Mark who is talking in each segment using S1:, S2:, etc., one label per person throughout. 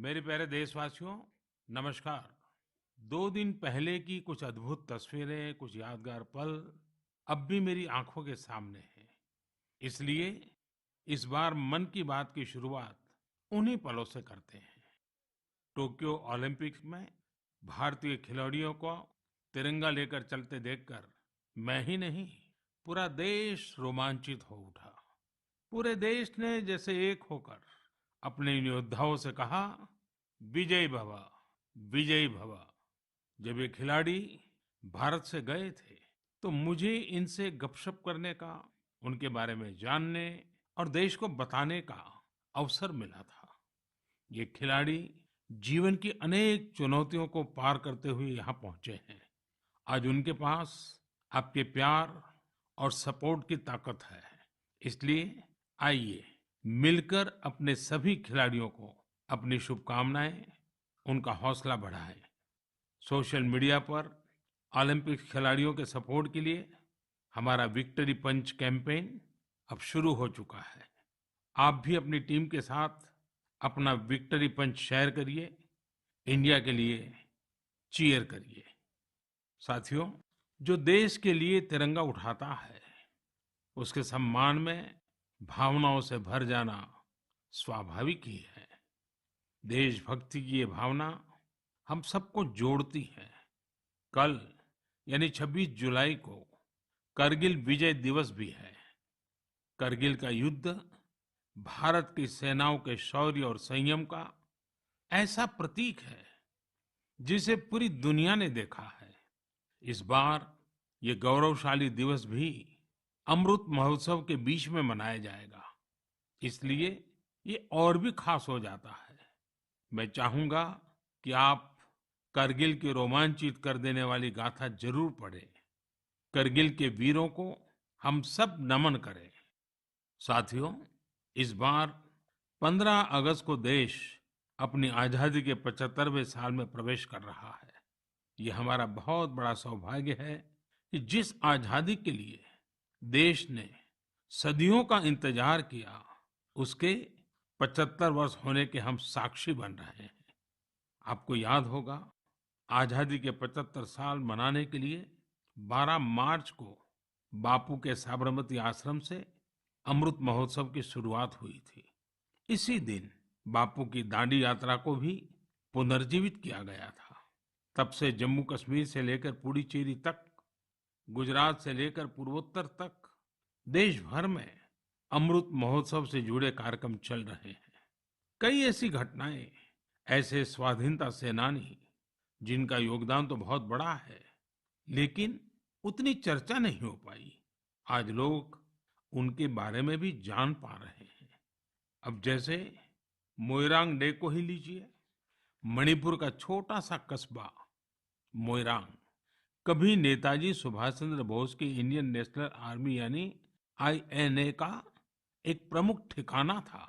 S1: मेरे प्यारे देशवासियों, नमस्कार। 2 दिन पहले की कुछ अद्भुत तस्वीरें, कुछ यादगार पल अब भी मेरी आंखों के सामने हैं। इसलिए इस बार मन की बात की शुरुआत उन्हीं पलों से करते हैं। टोक्यो ओलंपिक्स में भारतीय खिलाड़ियों को तिरंगा लेकर चलते देखकर मैं ही नहीं, पूरा देश रोमांचित हो उठा। पूरे देश ने जैसे एक होकर अपने इन योद्धाओं से कहा, विजय भव, विजयी भव। जब ये खिलाड़ी भारत से गए थे तो मुझे इनसे गपशप करने का, उनके बारे में जानने और देश को बताने का अवसर मिला था। ये खिलाड़ी जीवन की अनेक चुनौतियों को पार करते हुए यहाँ पहुंचे हैं। आज उनके पास आपके प्यार और सपोर्ट की ताकत है। इसलिए आइए मिलकर अपने सभी खिलाड़ियों को अपनी शुभकामनाएं, उनका हौसला बढ़ाएं। सोशल मीडिया पर ओलंपिक खिलाड़ियों के सपोर्ट के लिए हमारा विक्ट्री पंच कैंपेन अब शुरू हो चुका है। आप भी अपनी टीम के साथ अपना विक्ट्री पंच शेयर करिए, इंडिया के लिए चीयर करिए। साथियों, जो देश के लिए तिरंगा उठाता है उसके सम्मान में भावनाओं से भर जाना स्वाभाविक ही है। देशभक्ति की ये भावना हम सबको जोड़ती है। कल यानी 26 जुलाई को करगिल विजय दिवस भी है। करगिल का युद्ध भारत की सेनाओं के शौर्य और संयम का ऐसा प्रतीक है जिसे पूरी दुनिया ने देखा है। इस बार ये गौरवशाली दिवस भी अमृत महोत्सव के बीच में मनाया जाएगा, इसलिए ये और भी खास हो जाता है। मैं चाहूंगा कि आप करगिल की रोमांचित कर देने वाली गाथा जरूर पढ़ें। करगिल के वीरों को हम सब नमन करें। साथियों, इस बार 15 अगस्त को देश अपनी आजादी के 75वें साल में प्रवेश कर रहा है। ये हमारा बहुत बड़ा सौभाग्य है कि जिस आजादी के लिए देश ने सदियों का इंतजार किया, उसके 75 वर्ष होने के हम साक्षी बन रहे हैं। आपको याद होगा, आजादी के 75 साल मनाने के लिए 12 मार्च को बापू के साबरमती आश्रम से अमृत महोत्सव की शुरुआत हुई थी। इसी दिन बापू की दांडी यात्रा को भी पुनर्जीवित किया गया था। तब से जम्मू कश्मीर से लेकर पुडुचेरी तक, गुजरात से लेकर पूर्वोत्तर तक देश भर में अमृत महोत्सव से जुड़े कार्यक्रम चल रहे हैं। कई ऐसी घटनाएं, ऐसे स्वाधीनता सेनानी जिनका योगदान तो बहुत बड़ा है, लेकिन उतनी चर्चा नहीं हो पाई, आज लोग उनके बारे में भी जान पा रहे हैं। अब जैसे मोइरांग डे को ही लीजिए। मणिपुर का छोटा सा कस्बा मोइरांग कभी नेताजी सुभाष चंद्र बोस की इंडियन नेशनल आर्मी यानी आईएनए का एक प्रमुख ठिकाना था।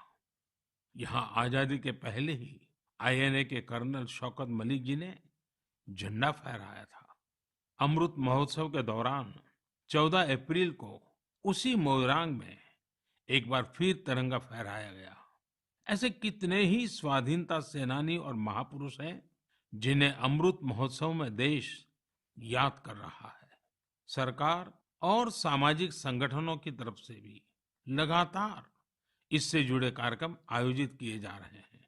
S1: यहाँ आजादी के पहले ही आईएनए के कर्नल शौकत मलिक जी ने झंडा फहराया था। अमृत महोत्सव के दौरान 14 अप्रैल को उसी मोइरांग में एक बार फिर तिरंगा फहराया गया। ऐसे कितने ही स्वाधीनता सेनानी और महापुरुष हैं जिन्हें अमृत महोत्सव में देश याद कर रहा है। सरकार और सामाजिक संगठनों की तरफ से भी लगातार इससे जुड़े कार्यक्रम आयोजित किए जा रहे हैं।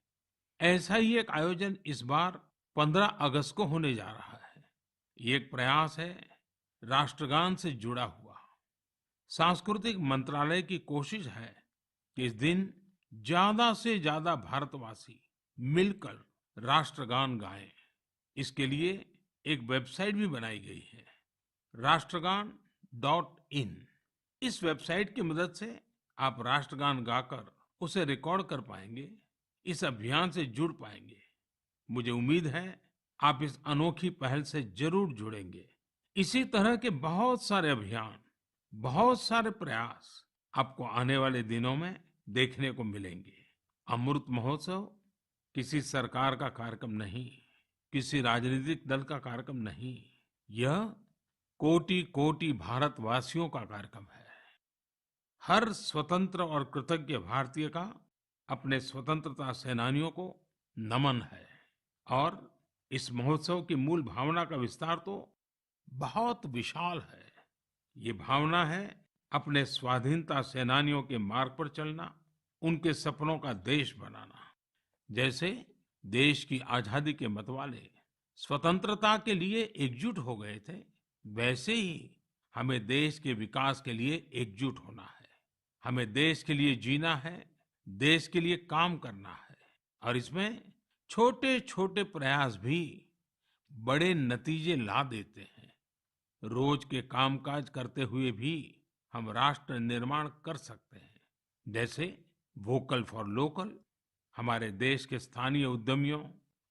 S1: ऐसा ही एक आयोजन इस बार 15 अगस्त को होने जा रहा है। ये एक प्रयास है राष्ट्रगान से जुड़ा हुआ। सांस्कृतिक मंत्रालय की कोशिश है कि इस दिन ज्यादा से ज्यादा भारतवासी मिलकर राष्ट्रगान गाएं। इसके लिए एक वेबसाइट भी बनाई गई है, राष्ट्रगान.in। इस वेबसाइट की मदद से आप राष्ट्रगान गाकर उसे रिकॉर्ड कर पाएंगे, इस अभियान से जुड़ पाएंगे। मुझे उम्मीद है आप इस अनोखी पहल से जरूर जुड़ेंगे। इसी तरह के बहुत सारे अभियान, बहुत सारे प्रयास आपको आने वाले दिनों में देखने को मिलेंगे। अमृत महोत्सव किसी सरकार का कार्यक्रम नहीं, किसी राजनीतिक दल का कार्यक्रम नहीं, यह कोटि कोटि भारतवासियों का कार्यक्रम है। हर स्वतंत्र और कृतज्ञ भारतीय का अपने स्वतंत्रता सेनानियों को नमन है। और इस महोत्सव की मूल भावना का विस्तार तो बहुत विशाल है। ये भावना है अपने स्वाधीनता सेनानियों के मार्ग पर चलना, उनके सपनों का देश बनाना। जैसे देश की आजादी के मतवाले स्वतंत्रता के लिए एकजुट हो गए थे, वैसे ही हमें देश के विकास के लिए एकजुट होना है। हमें देश के लिए जीना है, देश के लिए काम करना है। और इसमें छोटे छोटे प्रयास भी बड़े नतीजे ला देते हैं। रोज के कामकाज करते हुए भी हम राष्ट्र निर्माण कर सकते हैं। जैसे वोकल फॉर लोकल, हमारे देश के स्थानीय उद्यमियों,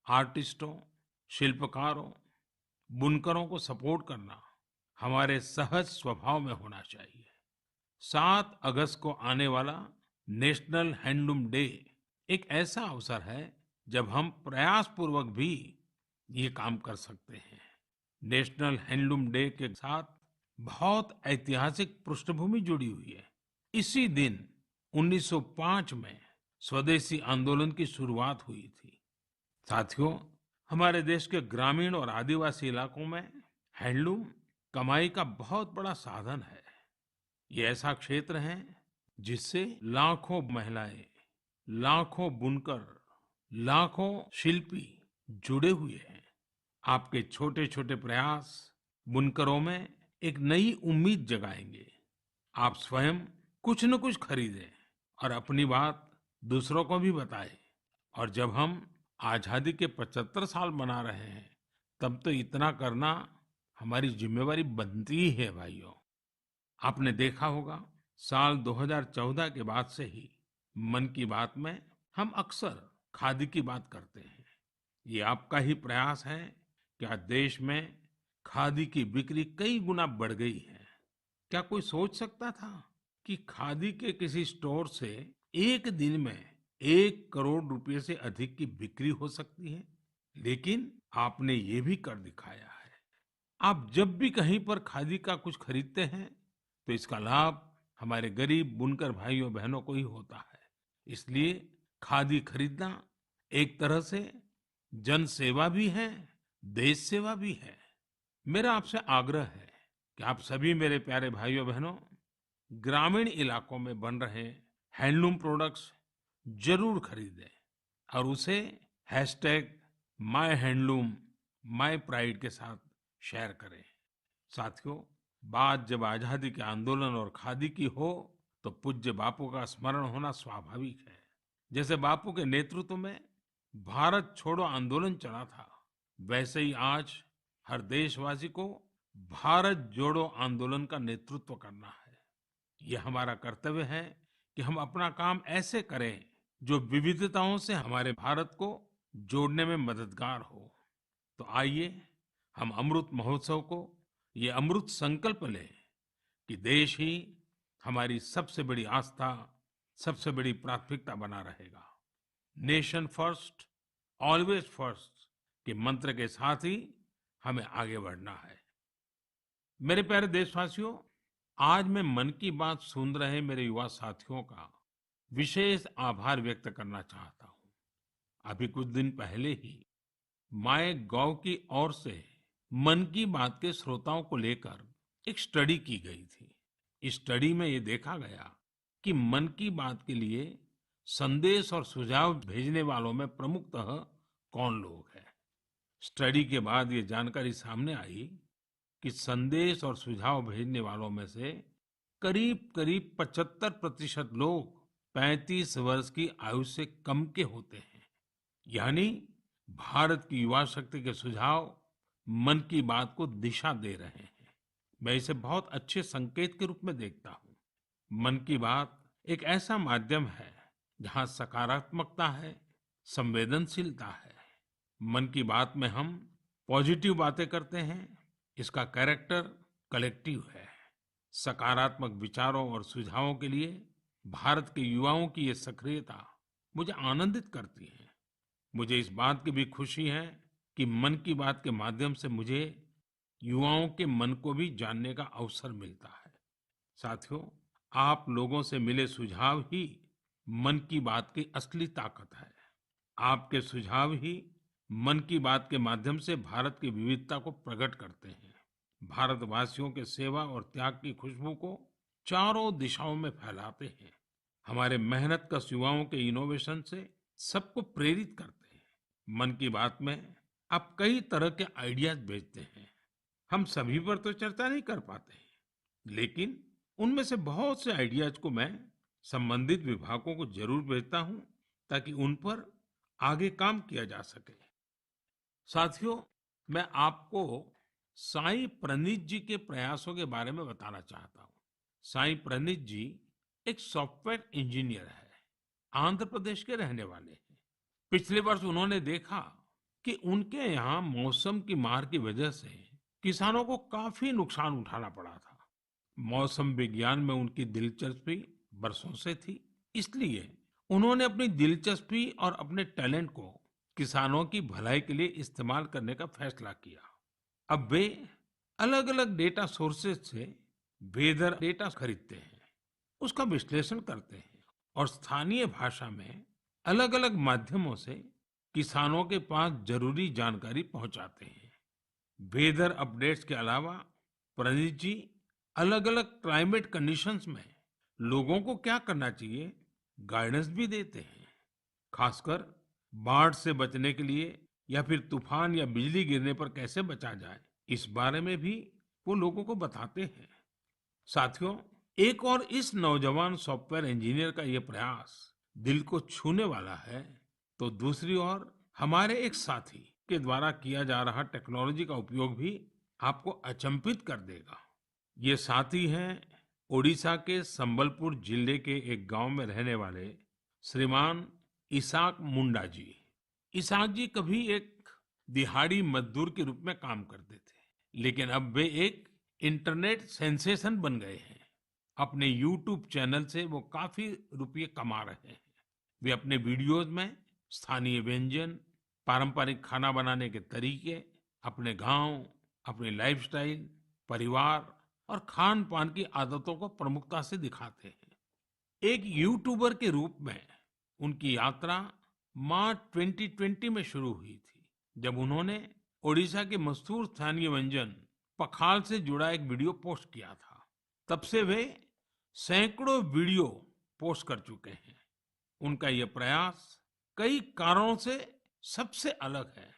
S1: आर्टिस्टों, शिल्पकारों, बुनकरों को सपोर्ट करना हमारे सहज स्वभाव में होना चाहिए। 7 अगस्त को आने वाला नेशनल हैंडलूम डे एक ऐसा अवसर है जब हम प्रयास पूर्वक भी ये काम कर सकते हैं। नेशनल हैंडलूम डे के साथ बहुत ऐतिहासिक पृष्ठभूमि जुड़ी हुई है। इसी दिन 1905 में स्वदेशी आंदोलन की शुरुआत हुई थी। साथियों, हमारे देश के ग्रामीण और आदिवासी इलाकों में हैंडलूम कमाई का बहुत बड़ा साधन है। ये ऐसा क्षेत्र है जिससे लाखों महिलाएं, लाखों बुनकर, लाखों शिल्पी जुड़े हुए हैं। आपके छोटे छोटे प्रयास बुनकरों में एक नई उम्मीद जगाएंगे। आप स्वयं कुछ न कुछ खरीदें और अपनी बात दूसरों को भी बताएं। और जब हम आजादी के 75 साल मना रहे हैं, तब तो इतना करना हमारी जिम्मेवारी बनती ही है भाइयों। आपने देखा होगा, साल 2014 के बाद से ही मन की बात में हम अक्सर खादी की बात करते हैं। ये आपका ही प्रयास है कि आज देश में खादी की बिक्री कई गुना बढ़ गई है। क्या कोई सोच सकता था कि खादी के किसी स्टोर से एक दिन में 1 करोड़ रुपए से अधिक की बिक्री हो सकती है? लेकिन आपने ये भी कर दिखाया है। आप जब भी कहीं पर खादी का कुछ खरीदते हैं, तो इसका लाभ हमारे गरीब बुनकर भाइयों बहनों को ही होता है। इसलिए खादी खरीदना एक तरह से जन सेवा भी है, देश सेवा भी है। मेरा आपसे आग्रह है कि आप सभी मेरे प्यारे भाइयों बहनों, ग्रामीण इलाकों में बन रहे हैंडलूम प्रोडक्ट्स जरूर खरीदें और उसे hashtag my handloom my pride के साथ शेयर करें। साथियों, बात जब आजादी के आंदोलन और खादी की हो, तो पूज्य बापू का स्मरण होना स्वाभाविक है। जैसे बापू के नेतृत्व में भारत छोड़ो आंदोलन चला था, वैसे ही आज हर देशवासी को भारत जोड़ो आंदोलन का नेतृत्व करना है। ये हमारा कर्तव्य है कि हम अपना काम ऐसे करें जो विविधताओं से हमारे भारत को जोड़ने में मददगार हो। तो आइए हम अमृत महोत्सव को ये अमृत संकल्प लें कि देश ही हमारी सबसे बड़ी आस्था, सबसे बड़ी प्राथमिकता बना रहेगा। नेशन फर्स्ट, ऑलवेज फर्स्ट के मंत्र के साथ ही हमें आगे बढ़ना है। मेरे प्यारे देशवासियों, आज मैं मन की बात सुन रहे मेरे युवा साथियों का विशेष आभार व्यक्त करना चाहता हूँ। अभी कुछ दिन पहले ही माय गॉव की ओर से मन की बात के श्रोताओं को लेकर एक स्टडी की गई थी। इस स्टडी में ये देखा गया कि मन की बात के लिए संदेश और सुझाव भेजने वालों में प्रमुखतः कौन लोग हैं। स्टडी के बाद ये जानकारी सामने आई कि संदेश और सुझाव भेजने वालों में से करीब करीब 75% लोग 35 वर्ष की आयु से कम के होते हैं। यानी भारत की युवा शक्ति के सुझाव मन की बात को दिशा दे रहे हैं। मैं इसे बहुत अच्छे संकेत के रूप में देखता हूँ। मन की बात एक ऐसा माध्यम है जहाँ सकारात्मकता है, संवेदनशीलता है। मन की बात में हम पॉजिटिव बातें करते हैं। इसका कैरेक्टर कलेक्टिव है। सकारात्मक विचारों और सुझावों के लिए भारत के युवाओं की ये सक्रियता मुझे आनंदित करती है। मुझे इस बात की भी खुशी है कि मन की बात के माध्यम से मुझे युवाओं के मन को भी जानने का अवसर मिलता है। साथियों, आप लोगों से मिले सुझाव ही मन की बात की असली ताकत है। आपके सुझाव ही मन की बात के माध्यम से भारत की विविधता को प्रकट करते हैं। भारतवासियों के सेवा और त्याग की खुशबू को चारों दिशाओं में फैलाते हैं। हमारे मेहनत कश युवाओं के इनोवेशन से सबको प्रेरित करते हैं। मन की बात में आप कई तरह के आइडियाज भेजते हैं। हम सभी पर तो चर्चा नहीं कर पाते, लेकिन उनमें से बहुत से आइडियाज को मैं संबंधित विभागों को जरूर भेजता हूं, ताकि उन पर आगे काम किया जा सके। साथियों, मैं आपको साई प्रणीत जी के प्रयासों के बारे में बताना चाहता हूँ। साई प्रणीत जी एक सॉफ्टवेयर इंजीनियर है, आंध्र प्रदेश के रहने वाले हैं। पिछले वर्ष उन्होंने देखा कि उनके यहाँ मौसम की मार की वजह से किसानों को काफी नुकसान उठाना पड़ा था। मौसम विज्ञान में उनकी दिलचस्पी बरसों से थी, इसलिए उन्होंने अपनी दिलचस्पी और अपने टैलेंट को किसानों की भलाई के लिए इस्तेमाल करने का फैसला किया। अब वे अलग-अलग डेटा सोर्सेज से वेदर डेटा खरीदते हैं, उसका विश्लेषण करते हैं और स्थानीय भाषा में अलग-अलग माध्यमों से किसानों के पास जरूरी जानकारी पहुंचाते हैं। वेदर अपडेट्स के अलावा प्रणीत जी अलग-अलग क्लाइमेट कंडीशंस में लोगों को क्या करना चाहिए, गाइडेंस भी देते हैं। खासकर बाढ़ से बचने के लिए या फिर तूफान या बिजली गिरने पर कैसे बचा जाए, इस बारे में भी वो लोगों को बताते हैं। साथियों, एक और इस नौजवान सॉफ्टवेयर इंजीनियर का ये प्रयास दिल को छूने वाला है, तो दूसरी ओर हमारे एक साथी के द्वारा किया जा रहा टेक्नोलॉजी का उपयोग भी आपको अचंभित कर देगा। ये साथी हैं ओडिशा के संबलपुर जिले के एक गांव में रहने वाले श्रीमान इसाक मुंडा जी। इसाक जी कभी एक दिहाड़ी मजदूर के रूप में काम करते थे, लेकिन अब वे एक इंटरनेट सेंसेशन बन गए हैं। अपने यूट्यूब चैनल से वो काफी रुपये कमा रहे हैं। वे अपने वीडियोस में स्थानीय व्यंजन, पारंपरिक खाना बनाने के तरीके, अपने गांव, अपनी लाइफस्टाइल, परिवार और खान पान की आदतों को प्रमुखता से दिखाते हैं। एक यूट्यूबर के रूप में उनकी यात्रा मार्च 2020 में शुरू हुई थी, जब उन्होंने ओडिशा के मशहूर स्थानीय व्यंजन पखाल से जुड़ा एक वीडियो पोस्ट किया था। तब से वे सैकड़ों वीडियो पोस्ट कर चुके हैं। उनका ये प्रयास कई कारणों से सबसे अलग है,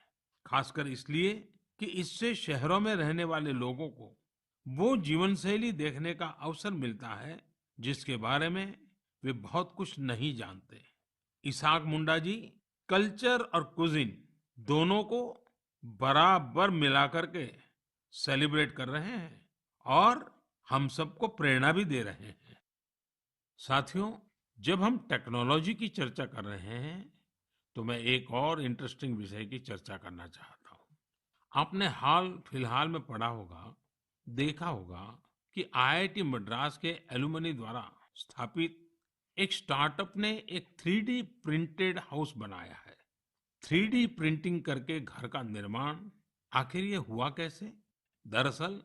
S1: खासकर इसलिए कि इससे शहरों में रहने वाले लोगों को वो जीवन शैली देखने का अवसर मिलता है जिसके बारे में वे बहुत कुछ नहीं जानते। इसाक मुंडा जी कल्चर और कुजिन दोनों को बराबर मिलाकर के सेलिब्रेट कर रहे हैं और हम सबको प्रेरणा भी दे रहे हैं। साथियों, जब हम टेक्नोलॉजी की चर्चा कर रहे हैं, तो मैं एक और इंटरेस्टिंग विषय की चर्चा करना चाहता हूँ। आपने हाल फिलहाल में पढ़ा होगा, देखा होगा कि आईआईटी मद्रास के एलुमनी द्वारा स्थापित एक स्टार्टअप ने एक 3D प्रिंटेड हाउस बनाया है। 3D प्रिंटिंग करके घर का निर्माण, आखिर ये हुआ कैसे? दरअसल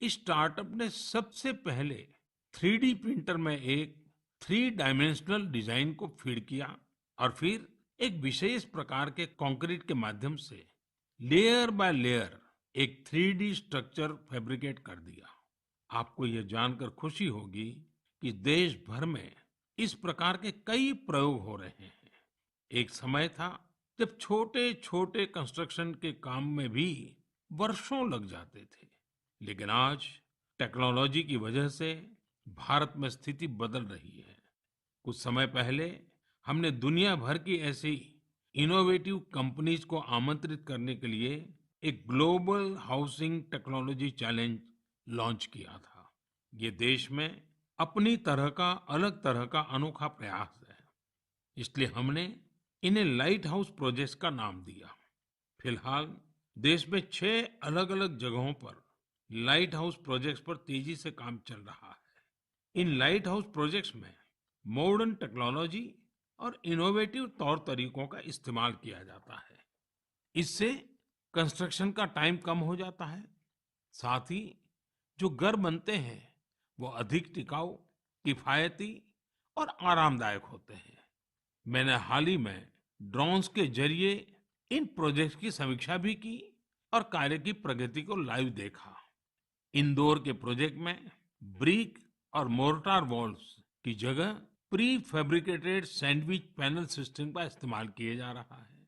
S1: इस स्टार्टअप ने सबसे पहले 3D प्रिंटर में एक 3 डाइमेंशनल डिजाइन को फीड किया और फिर एक विशेष प्रकार के कंक्रीट के माध्यम से लेयर बाय लेयर एक 3D स्ट्रक्चर फैब्रिकेट कर दिया। आपको यह जानकर खुशी होगी कि देश भर में इस प्रकार के कई प्रयोग हो रहे हैं। एक समय था जब छोटे छोटे कंस्ट्रक्शन के काम में भी वर्षों लग जाते थे, लेकिन आज टेक्नोलॉजी की वजह से भारत में स्थिति बदल रही है। कुछ समय पहले हमने दुनिया भर की ऐसी इनोवेटिव कंपनीज को आमंत्रित करने के लिए एक global housing technology challenge launch किया था। ये देश में अपनी तरह का अलग तरह का अनोखा प्रयास है, इसलिए हमने इन्हें लाइट हाउस प्रोजेक्ट्स का नाम दिया। फिलहाल देश में 6 अलग-अलग जगहों पर लाइट हाउस प्रोजेक्ट्स पर तेजी से काम चल रहा है। इन लाइट हाउस प्रोजेक्ट्स में मॉडर्न टेक्नोलॉजी और इनोवेटिव तौर तरीकों का इस्तेमाल किया जाता है। इससे कंस्ट्रक्शन का टाइम कम हो जाता है, साथ ही जो घर बनते हैं वो अधिक टिकाऊ, किफायती और आरामदायक होते हैं। मैंने हाल ही में ड्रोन्स के जरिए इन प्रोजेक्ट्स की समीक्षा भी की और कार्य की प्रगति को लाइव देखा। इंदौर के प्रोजेक्ट में ब्रिक और मोर्टार वॉल्स की जगह pre fabricated sandwich panel system का इस्तेमाल किया जा रहा है।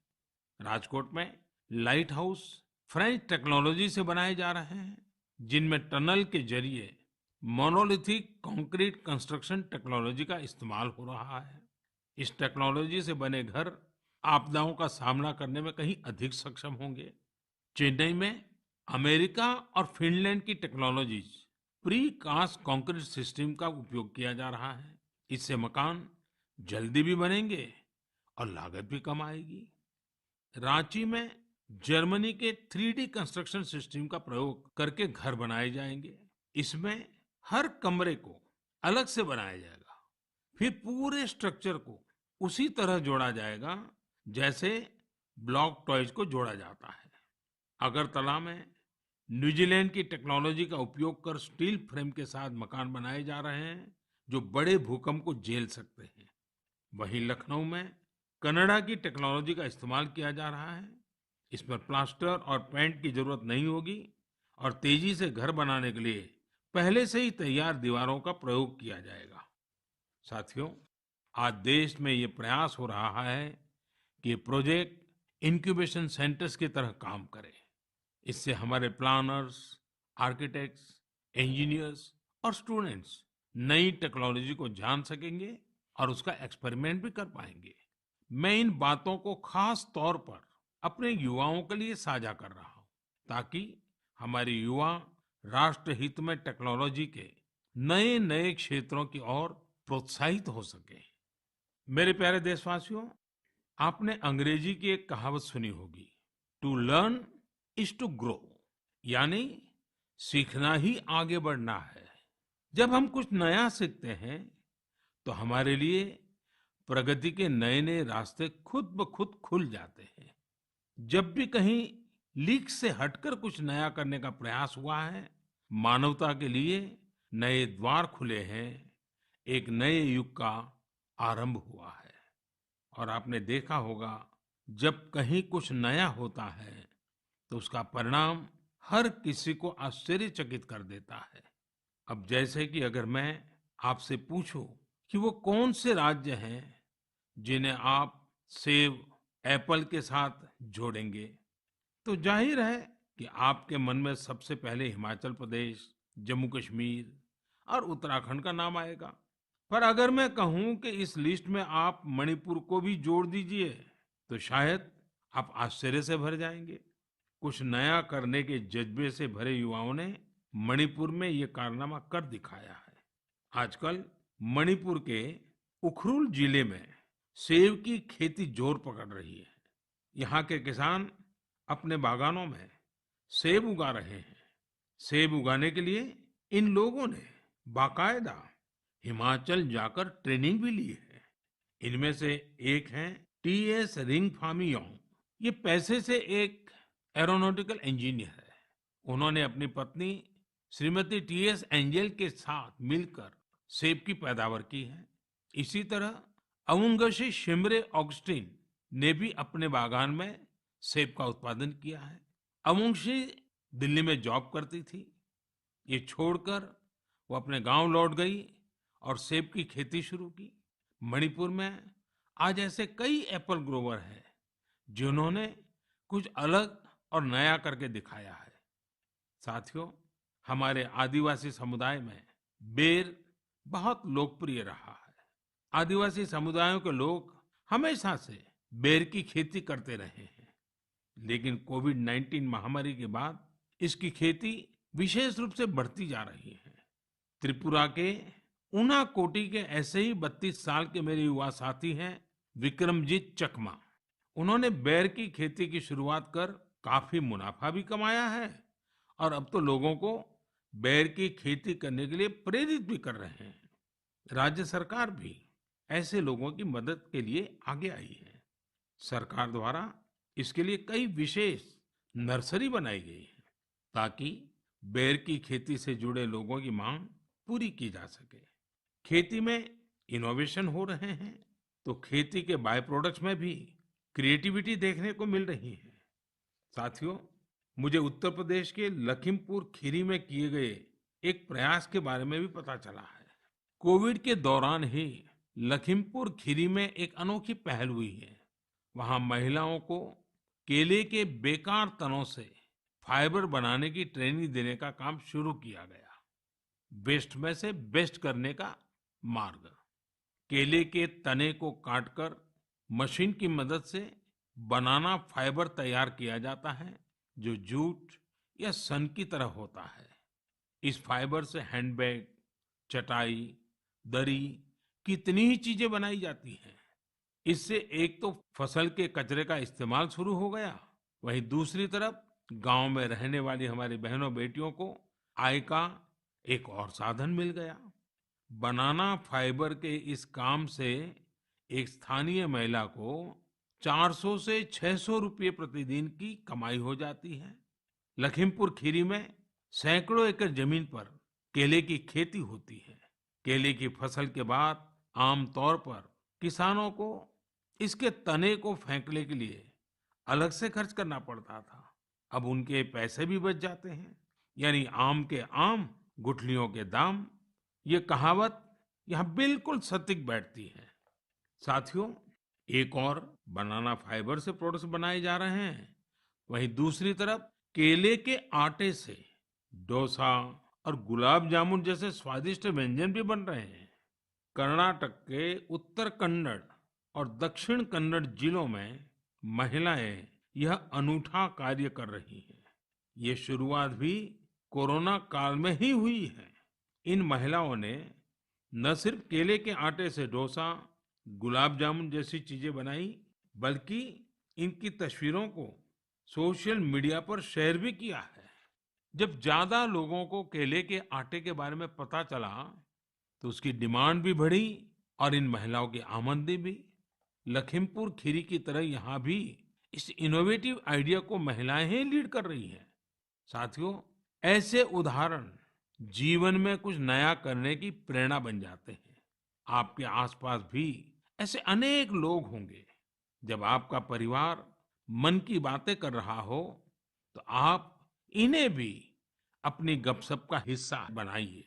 S1: राजकोट में लाइट हाउस फ्रेंच टेक्नोलॉजी से बनाए जा रहे हैं, जिनमें टनल के जरिए मोनोलिथिक कंक्रीट कंस्ट्रक्शन टेक्नोलॉजी का इस्तेमाल हो रहा है। इस टेक्नोलॉजी से बने घर आपदाओं का सामना करने में कहीं अधिक सक्षम होंगे। चेन्नई में अमेरिका और फिनलैंड की technologies pre cast concrete system का उपयोग किया जा रहा है। इससे मकान जल्दी भी बनेंगे और लागत भी कम आएगी। रांची में जर्मनी के 3D कंस्ट्रक्शन सिस्टम का प्रयोग करके घर बनाए जाएंगे। इसमें हर कमरे को अलग से बनाया जाएगा, फिर पूरे स्ट्रक्चर को उसी तरह जोड़ा जाएगा जैसे ब्लॉक टॉयज को जोड़ा जाता है। अगरतला में न्यूजीलैंड की टेक्नोलॉजी का उपयोग कर स्टील फ्रेम के साथ मकान बनाए जा रहे हैं, जो बड़े भूकंप को झेल सकते हैं। वहीं लखनऊ में कनाडा की टेक्नोलॉजी का इस्तेमाल किया जा रहा है। इसमें प्लास्टर और पेंट की जरूरत नहीं होगी और तेजी से घर बनाने के लिए पहले से ही तैयार दीवारों का प्रयोग किया जाएगा। साथियों, आज देश में ये प्रयास हो रहा है कि ये प्रोजेक्ट इंक्यूबेशन सेंटर्स की तरह काम करे। इससे हमारे प्लानर्स, आर्किटेक्ट्स, इंजीनियर्स और स्टूडेंट्स नई टेक्नोलॉजी को जान सकेंगे और उसका एक्सपेरिमेंट भी कर पाएंगे। मैं इन बातों को खास तौर पर अपने युवाओं के लिए साझा कर रहा हूँ, ताकि हमारे युवा राष्ट्र हित में टेक्नोलॉजी के नए नए क्षेत्रों की ओर प्रोत्साहित हो सके। मेरे प्यारे देशवासियों, आपने अंग्रेजी की एक कहावत सुनी होगी, to learn is to grow, यानी सीखना ही आगे बढ़ना है। जब हम कुछ नया सीखते हैं तो हमारे लिए प्रगति के नए नए रास्ते खुद ब खुद खुल जाते हैं। जब भी कहीं लीक से हटकर कुछ नया करने का प्रयास हुआ है, मानवता के लिए नए द्वार खुले हैं, एक नए युग का आरंभ हुआ है। और आपने देखा होगा, जब कहीं कुछ नया होता है तो उसका परिणाम हर किसी को आश्चर्यचकित कर देता है। अब जैसे कि अगर मैं आपसे पूछूं कि वो कौन से राज्य हैं जिन्हें आप सेब एप्पल के साथ जोड़ेंगे, तो जाहिर है कि आपके मन में सबसे पहले हिमाचल प्रदेश, जम्मू कश्मीर और उत्तराखंड का नाम आएगा। पर अगर मैं कहूं कि इस लिस्ट में आप मणिपुर को भी जोड़ दीजिए, तो शायद आप आश्चर्य से भर जाएंगे। कुछ नया करने के जज्बे से भरे युवाओं ने मणिपुर में ये कारनामा कर दिखाया है। आजकल मणिपुर के उखरुल जिले में सेब की खेती जोर पकड़ रही है। यहाँ के किसान अपने बागानों में सेब उगा रहे हैं। सेब उगाने के लिए इन लोगों ने बाकायदा हिमाचल जाकर ट्रेनिंग भी ली है। इनमें से एक हैं टीएस रिंगफामी योंग। ये पैसे से एक एरोनॉटिकल इंजीनियर है। उन्होंने अपनी पत्नी श्रीमती टीएस एंजल के साथ मिलकर सेब की पैदावार की है। इसी तरह अवुंगशी शिमरे ऑगस्टीन ने भी अपने बागान में सेब का उत्पादन किया है। अवुंगशी दिल्ली में जॉब करती थी। ये छोड़कर वो अपने गांव लौट गई और सेब की खेती शुरू की। मणिपुर में आज ऐसे कई एप्पल ग्रोवर हैं जिन्होंने कुछ अलग और नया करके दिखाया है। साथियों, हमारे आदिवासी समुदाय में बेर बहुत लोकप्रिय रहा है। आदिवासी समुदायों के लोग हमेशा से बेर की खेती करते रहे हैं, लेकिन कोविड-19 महामारी के बाद इसकी खेती विशेष रूप से बढ़ती जा रही है। त्रिपुरा के उनाकोटी के ऐसे ही 32 साल के मेरे युवा साथी हैं विक्रमजीत चकमा। उन्होंने बेर की खेती की शुरुआत कर काफी मुनाफा भी कमाया है और अब तो लोगों को बेर की खेती करने के लिए प्रेरित भी कर रहे हैं। राज्य सरकार भी ऐसे लोगों की मदद के लिए आगे आई है। सरकार द्वारा इसके लिए कई विशेष नर्सरी बनाई गई है, ताकि बेर की खेती से जुड़े लोगों की मांग पूरी की जा सके। खेती में इनोवेशन हो रहे हैं तो खेती के बाय प्रोडक्ट्स में भी क्रिएटिविटी देखने को मिल रही है। साथियों, मुझे उत्तर प्रदेश के लखीमपुर खीरी में किए गए एक प्रयास के बारे में भी पता चला है। कोविड के दौरान ही लखीमपुर खीरी में एक अनोखी पहल हुई है। वहां महिलाओं को केले के बेकार तनों से फाइबर बनाने की ट्रेनिंग देने का काम शुरू किया गया। वेस्ट में से बेस्ट करने का मार्ग। केले के तने को काटकर मशीन की मदद से बनाना फाइबर तैयार किया जाता है, जो जूट या सन की तरह होता है। इस फाइबर से हैंडबैग, चटाई, दरी, कितनी ही चीजें बनाई जाती हैं। इससे एक तो फसल के कचरे का इस्तेमाल शुरू हो गया, वहीं दूसरी तरफ गांव में रहने वाली हमारी बहनों बेटियों को आय का एक और साधन मिल गया। बनाना फाइबर के इस काम से एक स्थानीय महिला को 400 से 600 रुपये प्रतिदिन की कमाई हो जाती है। लखीमपुर खीरी में सैकड़ों एकड़ जमीन पर केले की खेती होती है। केले की फसल के बाद आमतौर पर किसानों को इसके तने को फेंकने के लिए अलग से खर्च करना पड़ता था। अब उनके पैसे भी बच जाते हैं। यानी आम के आम, गुठलियों के दाम। ये कहावत यहाँ बिल्कुल सटीक बैठती है। साथियों, एक और बनाना फाइबर से प्रोडक्ट्स बनाए जा रहे हैं, वहीं दूसरी तरफ केले के आटे से डोसा और गुलाब जामुन जैसे स्वादिष्ट व्यंजन भी बन रहे हैं। कर्नाटक के उत्तर कन्नड़ और दक्षिण कन्नड़ जिलों में महिलाएं यह अनूठा कार्य कर रही हैं। ये शुरुआत भी कोरोना काल में ही हुई है। इन महिलाओं ने न सिर्फ केले के आटे से डोसा, गुलाब जामुन जैसी चीजें बनाई, बल्कि इनकी तस्वीरों को सोशल मीडिया पर शेयर भी किया है। जब ज्यादा लोगों को केले के आटे के बारे में पता चला, तो उसकी डिमांड भी बढ़ी और इन महिलाओं की आमदनी भी। लखीमपुर खीरी की तरह यहाँ भी इस इनोवेटिव आइडिया को महिलाएं ही लीड कर रही हैं। साथियों, ऐसे उदाहरण जीवन में कुछ नया करने की प्रेरणा बन जाते हैं। आपके आसपास भी ऐसे अनेक लोग होंगे। जब आपका परिवार मन की बातें कर रहा हो, तो आप इन्हें भी अपनी गपशप का हिस्सा बनाइए।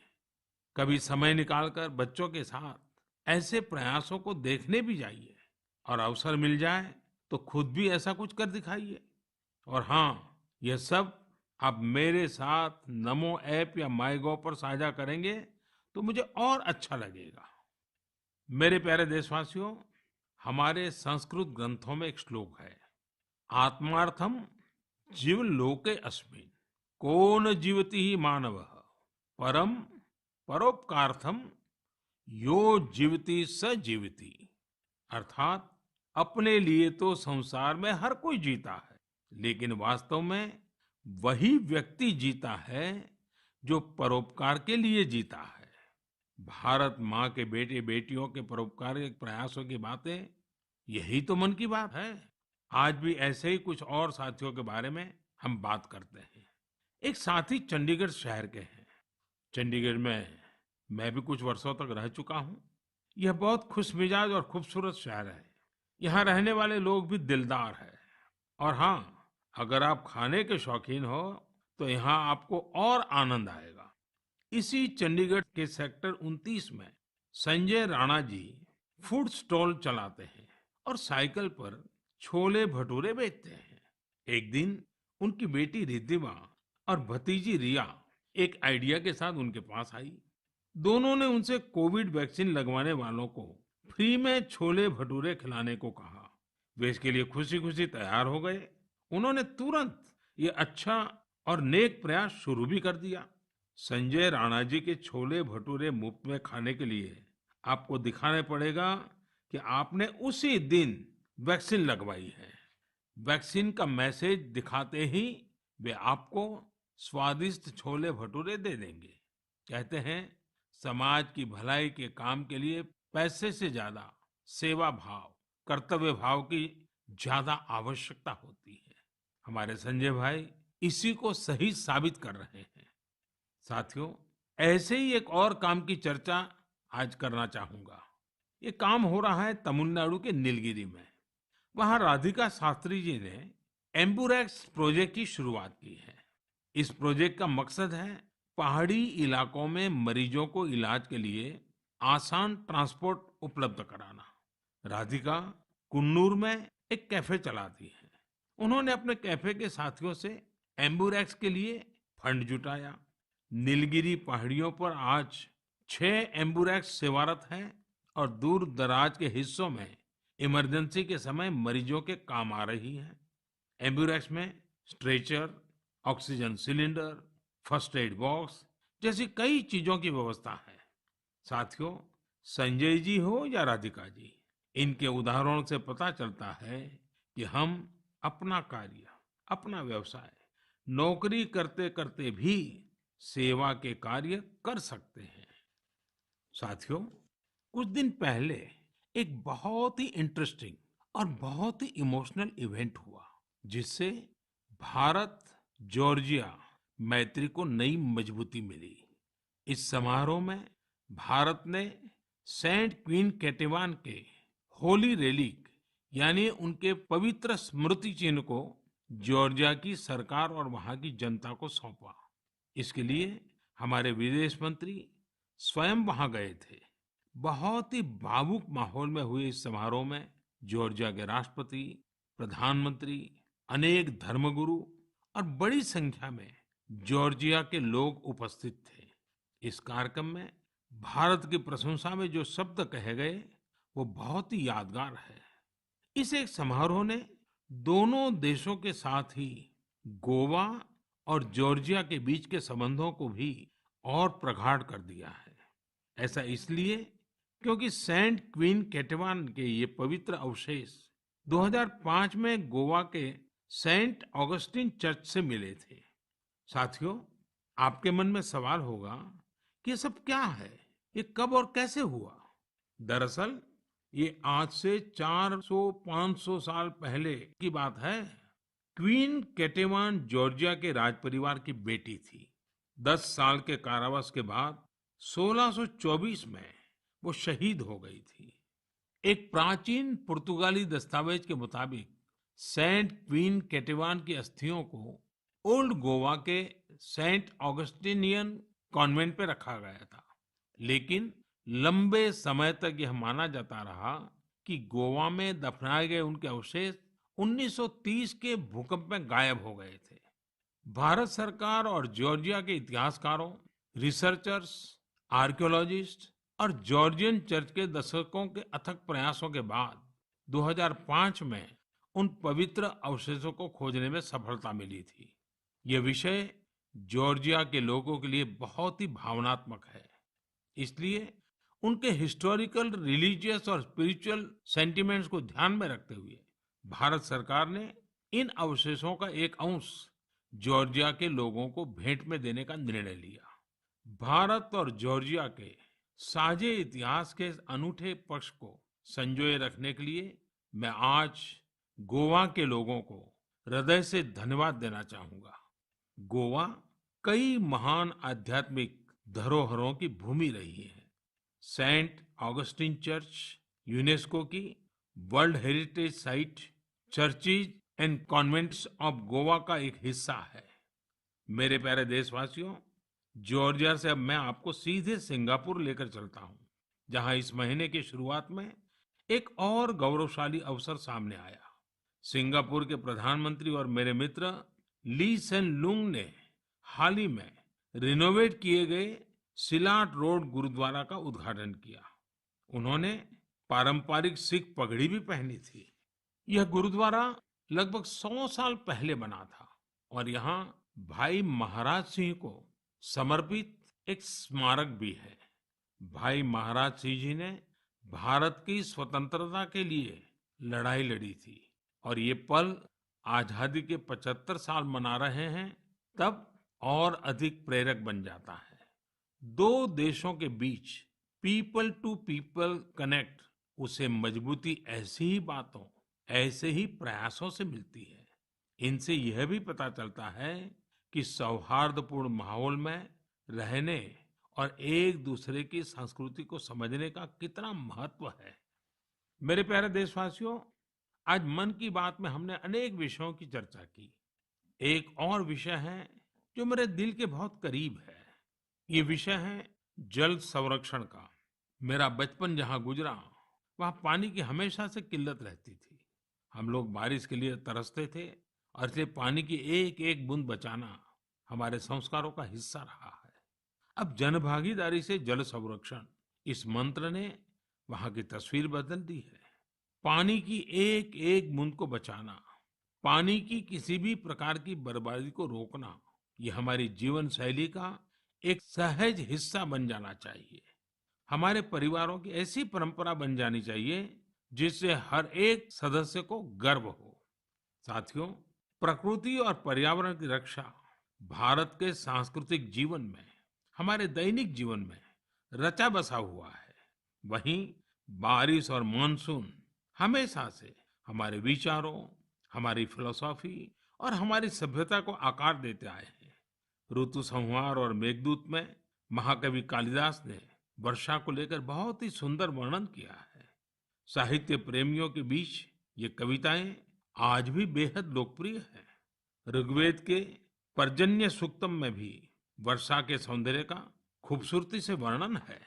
S1: कभी समय निकालकर बच्चों के साथ ऐसे प्रयासों को देखने भी जाइए, और अवसर मिल जाए तो खुद भी ऐसा कुछ कर दिखाइए। और हाँ, यह सब आप मेरे साथ नमो ऐप या माई गॉव पर साझा करेंगे तो मुझे और अच्छा लगेगा। मेरे प्यारे देशवासियों, हमारे संस्कृत ग्रंथों में एक श्लोक है, आत्मार्थम जीवलोके अस्मिन् को न जीवति ही मानवः परम परोपकार्थम यो जीवति स जीवति। अर्थात अपने लिए तो संसार में हर कोई जीता है, लेकिन वास्तव में वही व्यक्ति जीता है जो परोपकार के लिए जीता है। भारत माँ के बेटे बेटियों के परोपकारिक प्रयासों की बातें, यही तो मन की बात है। आज भी ऐसे ही कुछ और साथियों के बारे में हम बात करते हैं। एक साथी चंडीगढ़ शहर के हैं। चंडीगढ़ में मैं भी कुछ वर्षों तक रह चुका हूँ। यह बहुत खुशमिजाज और खूबसूरत शहर है। यहाँ रहने वाले लोग भी दिलदार हैं। और हाँ, अगर आप खाने के शौकीन हो तो यहाँ आपको और आनंद आएगा। इसी चंडीगढ़ के सेक्टर 29 में संजय राणा जी फूड स्टॉल चलाते हैं और साइकिल पर छोले भटूरे बेचते हैं। एक दिन उनकी बेटी रिद्धिमा और भतीजी रिया एक आइडिया के साथ उनके पास आई। दोनों ने उनसे कोविड वैक्सीन लगवाने वालों को फ्री में छोले भटूरे खिलाने को कहा। वे इसके लिए खुशी खुशी तैयार हो गए। उन्होंने तुरंत ये अच्छा और नेक प्रयास शुरू भी कर दिया। संजय राणा जी के छोले भटूरे मुफ्त में खाने के लिए आपको दिखाने पड़ेगा कि आपने उसी दिन वैक्सीन लगवाई है। वैक्सीन का मैसेज दिखाते ही वे आपको स्वादिष्ट छोले भटूरे दे देंगे। कहते हैं, समाज की भलाई के काम के लिए पैसे से ज्यादा सेवा भाव, कर्तव्य भाव की ज्यादा आवश्यकता होती है। हमारे संजय भाई इसी को सही साबित कर रहे हैं। साथियों, ऐसे ही एक और काम की चर्चा आज करना चाहूंगा। ये काम हो रहा है तमिलनाडु के नीलगिरी में। वहां राधिका शास्त्री जी ने एम्बुरेक्स प्रोजेक्ट की शुरुआत की है। इस प्रोजेक्ट का मकसद है पहाड़ी इलाकों में मरीजों को इलाज के लिए आसान ट्रांसपोर्ट उपलब्ध कराना। राधिका कुन्नूर में एक कैफे चलाती है। उन्होंने अपने कैफे के साथियों से एम्बुरेक्स के लिए फंड जुटाया। नीलगिरी पहाड़ियों पर आज 6 एम्बुरेक्स सेवारत हैं और दूर दराज के हिस्सों में इमरजेंसी के समय मरीजों के काम आ रही है। एम्बुरेक्स में stretcher, oxygen cylinder, first aid box जैसी कई चीजों की व्यवस्था है। साथियों, संजय जी हो या राधिका जी, इनके उदाहरणों से पता चलता है कि हम अपना कार्य, अपना व्यवसाय, नौकरी करते करते भी सेवा के कार्य कर सकते हैं। साथियों, कुछ दिन पहले एक बहुत ही इंटरेस्टिंग और बहुत ही इमोशनल इवेंट हुआ, जिससे भारत जॉर्जिया मैत्री को नई मजबूती मिली। इस समारोह में भारत ने सेंट क्वीन केटेवान के होली रेलिक यानी उनके पवित्र स्मृति चिन्ह को जॉर्जिया की सरकार और वहां की जनता को सौंपा। इसके लिए हमारे विदेश मंत्री स्वयं वहां गए थे। बहुत ही भावुक माहौल में हुए इस समारोह में जॉर्जिया के राष्ट्रपति, प्रधानमंत्री, अनेक धर्मगुरु और बड़ी संख्या में जॉर्जिया के लोग उपस्थित थे। इस कार्यक्रम में भारत की प्रशंसा में जो शब्द कहे गए वो बहुत ही यादगार है। इस एक समारोह ने दोनों देशों के साथ ही गोवा और जॉर्जिया के बीच के संबंधों को भी और प्रगाढ़ कर दिया है। ऐसा इसलिए क्योंकि सेंट क्वीन केटेवान के ये पवित्र अवशेष 2005 में गोवा के सेंट ऑगस्टिन चर्च से मिले थे। साथियों, आपके मन में सवाल होगा कि ये सब क्या है, ये कब और कैसे हुआ। दरअसल ये आज से 400-500 साल पहले की बात है। क्वीन केटेवान जॉर्जिया के राजपरिवार की बेटी थी। 10 साल के कारावास के बाद 1624 में वो शहीद हो गई थी। एक प्राचीन पुर्तगाली दस्तावेज के मुताबिक सेंट क्वीन केटेवान की अस्थियों को ओल्ड गोवा के सेंट ऑगस्टिनियन कॉन्वेंट पे रखा गया था। लेकिन लंबे समय तक यह माना जाता रहा कि गोवा में दफनाए गए उनके अवशेष 1930 के भूकंप में गायब हो गए थे। भारत सरकार और जॉर्जिया के इतिहासकारों, रिसर्चर्स, आर्कियोलॉजिस्ट और जॉर्जियन चर्च के दशकों के अथक प्रयासों के बाद 2005 में उन पवित्र अवशेषों को खोजने में सफलता मिली थी। यह विषय जॉर्जिया के लोगों के लिए बहुत ही भावनात्मक है। इसलिए उनके हिस्टोरिकल, रिलीजियस और स्पिरिचुअल सेंटिमेंट्स को ध्यान में रखते हुए भारत सरकार ने इन अवशेषों का एक अंश जॉर्जिया के लोगों को भेंट में देने का निर्णय लिया। भारत और जॉर्जिया के साझे इतिहास के इस अनूठे पक्ष को संजोए रखने के लिए मैं आज गोवा के लोगों को हृदय से धन्यवाद देना चाहूंगा। गोवा कई महान आध्यात्मिक धरोहरों की भूमि रही है। सेंट ऑगस्टिन चर्च यूनेस्को की world heritage site, churches and convents of Goa का एक हिस्सा है। मेरे प्यारे देशवासियों, जॉर्जिया से अब मैं आपको सीधे सिंगापुर लेकर चलता हूं, जहां इस महीने की शुरुआत में एक और गौरवशाली अवसर सामने आया। सिंगापुर के प्रधानमंत्री और मेरे मित्र ली सेन लुंग ने हाल ही में रिनोवेट किए गए सिलाट रोड गुरुद्वारा का उद्घाटन किया। उन्होंने पारंपरिक सिख पगड़ी भी पहनी थी। यह गुरुद्वारा लगभग 100 साल पहले बना था और यहाँ भाई महाराज सिंह को समर्पित एक स्मारक भी है। भाई महाराज सिंह जी ने भारत की स्वतंत्रता के लिए लड़ाई लड़ी थी और ये पल आजादी के 75 साल मना रहे हैं तब और अधिक प्रेरक बन जाता है। दो देशों के बीच पीपल टू पीपल कनेक्ट, उसे मजबूती ऐसी ही बातों, ऐसे ही प्रयासों से मिलती है। इनसे यह भी पता चलता है कि सौहार्दपूर्ण माहौल में रहने और एक दूसरे की संस्कृति को समझने का कितना महत्व है। मेरे प्यारे देशवासियों, आज मन की बात में हमने अनेक विषयों की चर्चा की। एक और विषय है जो मेरे दिल के बहुत करीब है। ये विषय है जल संरक्षण का। मेरा बचपन जहाँ गुजरा, वहाँ पानी की हमेशा से किल्लत रहती थी। हम लोग बारिश के लिए तरसते थे और इसलिए पानी की एक एक बूंद बचाना हमारे संस्कारों का हिस्सा रहा है। अब जनभागीदारी से जल संरक्षण, इस मंत्र ने वहाँ की तस्वीर बदल दी है। पानी की एक एक बूंद को बचाना, पानी की किसी भी प्रकार की बर्बादी को रोकना, ये हमारी जीवन शैली का एक सहज हिस्सा बन जाना चाहिए। हमारे परिवारों की ऐसी परंपरा बन जानी चाहिए जिससे हर एक सदस्य को गर्व हो। साथियों, प्रकृति और पर्यावरण की रक्षा भारत के सांस्कृतिक जीवन में, हमारे दैनिक जीवन में रचा बसा हुआ है। वहीं बारिश और मानसून हमेशा से हमारे विचारों, हमारी फिलॉसफी और हमारी सभ्यता को आकार देते आए हैं। ऋतु संहार और मेघदूत में महाकवि कालिदास ने वर्षा को लेकर बहुत ही सुंदर वर्णन किया है। साहित्य प्रेमियों के बीच ये कविताएं आज भी बेहद लोकप्रिय हैं। ऋग्वेद के पर्जन्य सूक्तम में भी वर्षा के सौंदर्य का खूबसूरती से वर्णन है।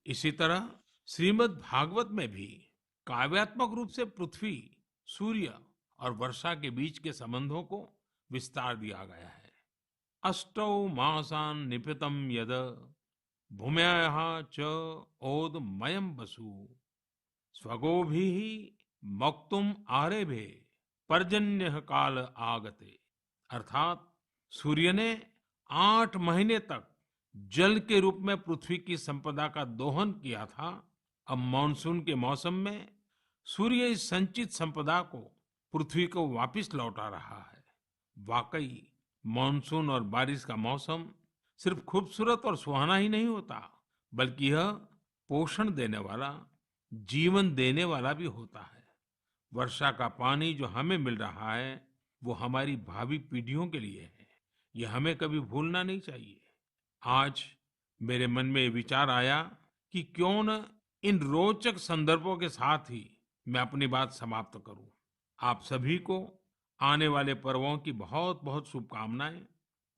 S1: इसी तरह श्रीमद् भागवत में भी काव्यात्मक रूप से पृथ्वी, सूर्य और वर्षा के बीच के संबंधों को विस्तार दिया गया है। अष्टौ मासान् निपीतं यद भूम्याः च ओदमयं वसु स्वगोभिः मक्तुम आरेभे पर्जन्य काल आगते। अर्थात सूर्य ने 8 महीने तक जल के रूप में पृथ्वी की संपदा का दोहन किया था। अब मानसून के मौसम में सूर्य इस संचित संपदा को पृथ्वी को वापस लौटा रहा है। वाकई मानसून और बारिश का मौसम सिर्फ खूबसूरत और सुहाना ही नहीं होता, बल्कि यह पोषण देने वाला, जीवन देने वाला भी होता है। वर्षा का पानी जो हमें मिल रहा है, वो हमारी भावी पीढ़ियों के लिए है। ये हमें कभी भूलना नहीं चाहिए। आज मेरे मन में ये विचार आया कि क्यों न इन रोचक संदर्भों के साथ ही मैं अपनी बात समाप्त करूं। आप सभी को आने वाले पर्वों की बहुत बहुत शुभकामनाएं।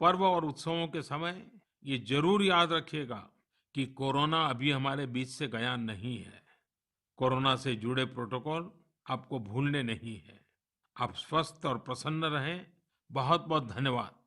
S1: पर्व और उत्सवों के समय ये जरूर याद रखिएगा कि कोरोना अभी हमारे बीच से गया नहीं है। कोरोना से जुड़े प्रोटोकॉल आपको भूलने नहीं है। आप स्वस्थ और प्रसन्न रहें। बहुत बहुत धन्यवाद।